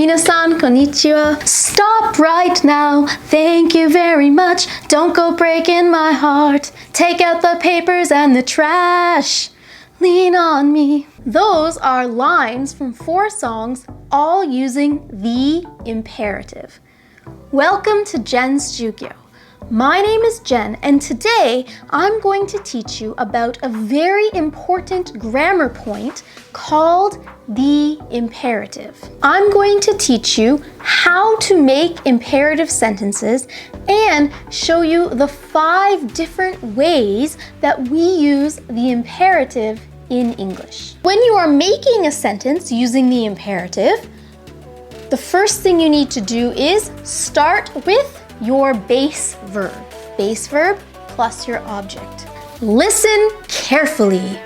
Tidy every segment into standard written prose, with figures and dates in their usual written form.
Minasan, konnichiwa. Stop right now. Thank you very much. Don't go breaking my heart. Take out the papers and the trash. Lean on me. Those are lines from 4 songs, all using the imperative. Welcome to Jen's Jyugyou. My name is Jen, and today I'm going to teach you about a very important grammar point called the imperative. I'm going to teach you how to make imperative sentences and show you the 5 different ways that we use the imperative in English. When you are making a sentence using the imperative, the first thing you need to do is start with your base verb. Base verb plus your object. Listen carefully.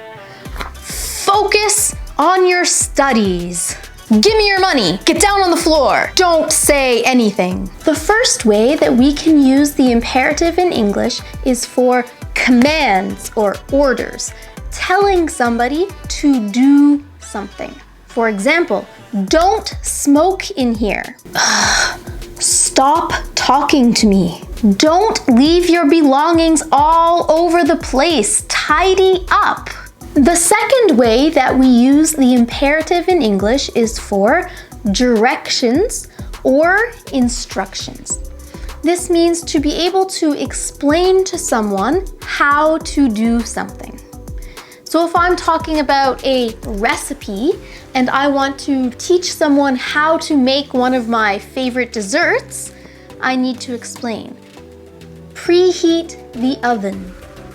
Focus on your studies. Give me your money. Get down on the floor. Don't say anything. The first way that we can use the imperative in English is for commands or orders, telling somebody to do something. For example, don't smoke in here. Stop talking to me. Don't leave your belongings all over the place. Tidy up. The second way that we use the imperative in English is for directions or instructions. This means to be able to explain to someone how to do something. So if I'm talking about a recipe and I want to teach someone how to make one of my favorite desserts, I need to explain. Preheat the oven.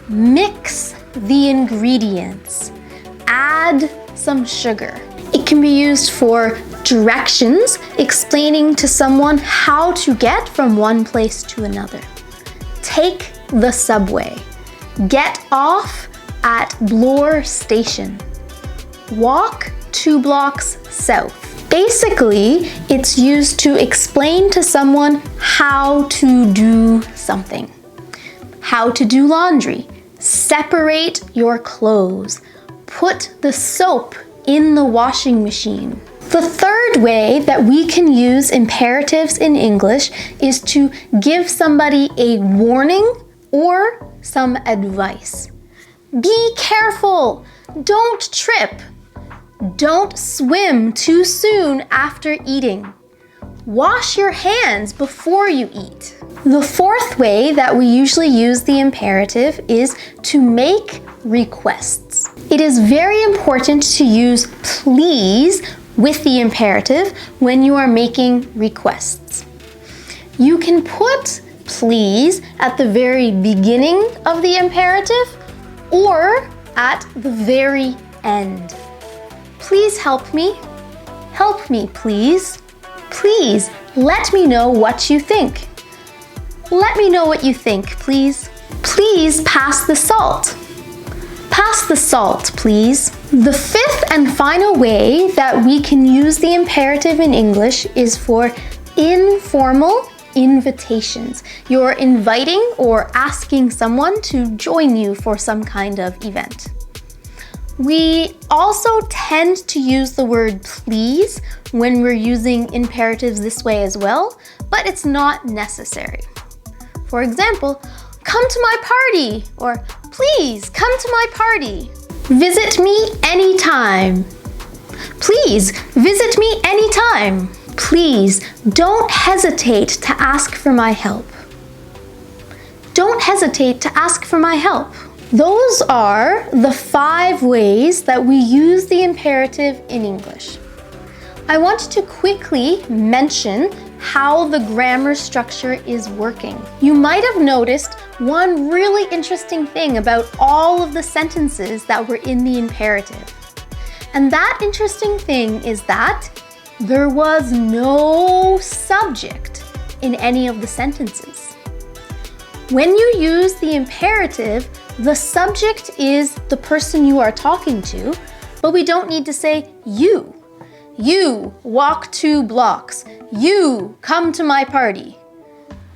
Mix the ingredients. Add some sugar. It can be used for directions, explaining to someone how to get from one place to another. Take the subway. Get off at Bloor Station. Walk 2 blocks south. Basically, it's used to explain to someone how to do something. How to do laundry. Separate your clothes. Put the soap in the washing machine. The third way that we can use imperatives in English is to give somebody a warning or some advice. Be careful! Don't trip! Don't swim too soon after eating. Wash your hands before you eat. The fourth way that we usually use the imperative is to make requests. It is very important to use please with the imperative when you are making requests. You can put please at the very beginning of the imperative or at the very end. Please help me. Help me, please. Please, let me know what you think. Let me know what you think, please. Please pass the salt. Pass the salt, please. The 5th and final way that we can use the imperative in English is for informal invitations. You're inviting or asking someone to join you for some kind of event. We also tend to use the word please when we're using imperatives this way as well, but it's not necessary. For example, come to my party, or please come to my party. Visit me anytime. Please visit me anytime. Please don't hesitate to ask for my help. Don't hesitate to ask for my help. Those are the 5 ways that we use the imperative in English. I want to quickly mention how the grammar structure is working. You might have noticed one really interesting thing about all of the sentences that were in the imperative. And that interesting thing is that there was no subject in any of the sentences. When you use the imperative, the subject is the person you are talking to, but we don't need to say you. You walk 2 blocks. You come to my party.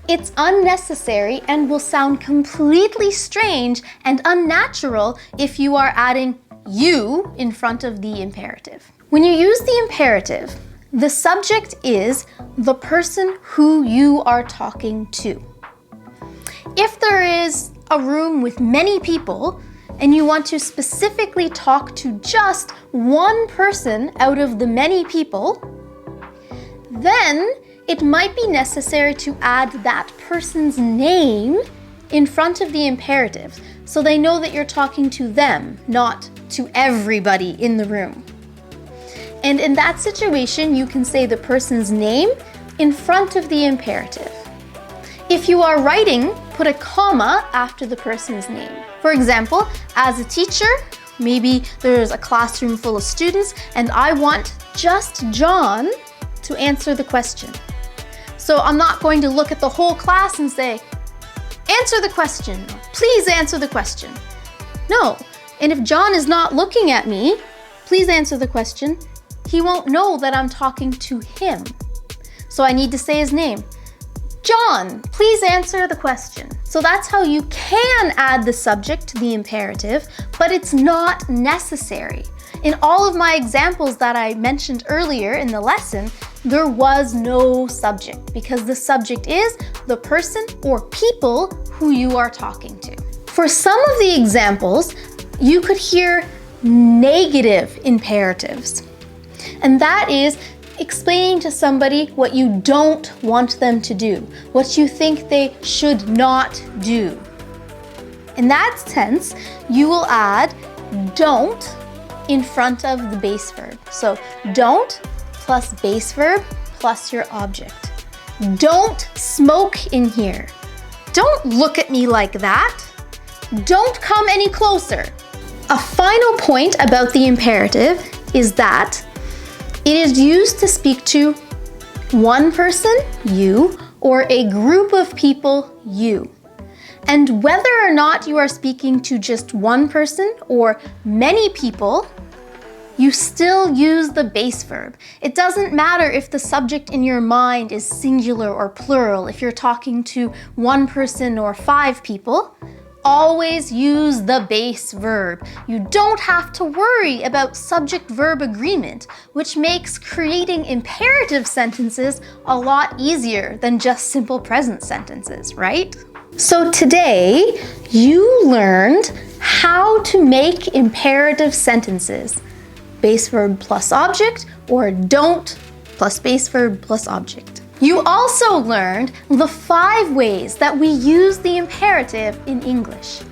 It's unnecessary and will sound completely strange and unnatural if you are adding you in front of the imperative. When you use the imperative, The subject is the person who you are talking to. If there is a room with many people and you want to specifically talk to just one person out of the many people, then it might be necessary to add that person's name in front of the imperative so they know that you're talking to them, not to everybody in the room. And in that situation, you can say the person's name in front of the imperative. If you are writing, put a comma after the person's name. For example, as a teacher, maybe there's a classroom full of students and I want just John to answer the question. So I'm not going to look at the whole class and say, answer the question, please answer the question. No, and if John is not looking at me, please answer the question, he won't know that I'm talking to him. So I need to say his name. John, please answer the question. So that's how you can add the subject to the imperative, but it's not necessary. In all of my examples that I mentioned earlier in the lesson, there was no subject because the subject is the person or people who you are talking to. For some of the examples, you could hear negative imperatives. And that is explaining to somebody what you don't want them to do, what you think they should not do. In that sense, you will add don't in front of the base verb. So don't plus base verb plus your object. Don't smoke in here. Don't look at me like that. Don't come any closer. A final point about the imperative is that it is used to speak to one person, you, or a group of people, you. And whether or not you are speaking to just one person or many people, you still use the base verb. It doesn't matter if the subject in your mind is singular or plural, if you're talking to one person or 5 people. Always use the base verb. You don't have to worry about subject-verb agreement, which makes creating imperative sentences a lot easier than just simple present sentences, right? So today, you learned how to make imperative sentences. Base verb plus object, or don't plus base verb plus object. You also learned the 5 ways that we use the imperative in English.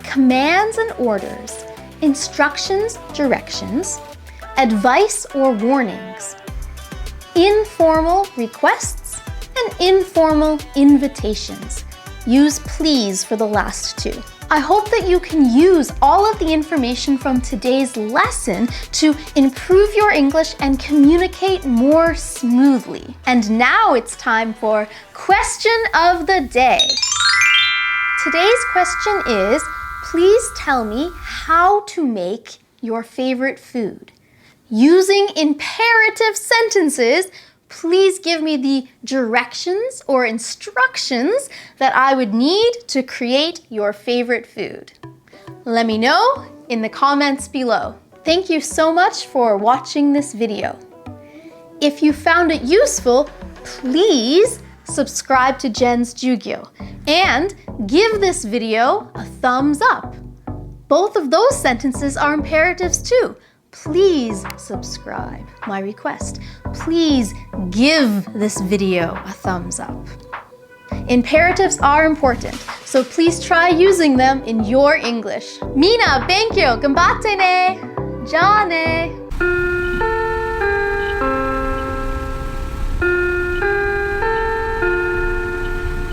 Commands and orders, instructions, directions, advice or warnings, informal requests, and informal invitations. Use please for the last 2. I hope that you can use all of the information from today's lesson to improve your English and communicate more smoothly. And now it's time for Question of the Day. Today's question is, please tell me how to make your favorite food. Using imperative sentences, please give me the directions or instructions that I would need to create your favorite food. Let me know in the comments below. Thank you so much for watching this video. If you found it useful, please subscribe to Jen's Jyugyou and give this video a thumbs up. Both of those sentences are imperatives too. Please subscribe, my request. Please give this video a thumbs up. Imperatives are important, so please try using them in your English. Mina, benkyo, ganbatte ne! Ja ne!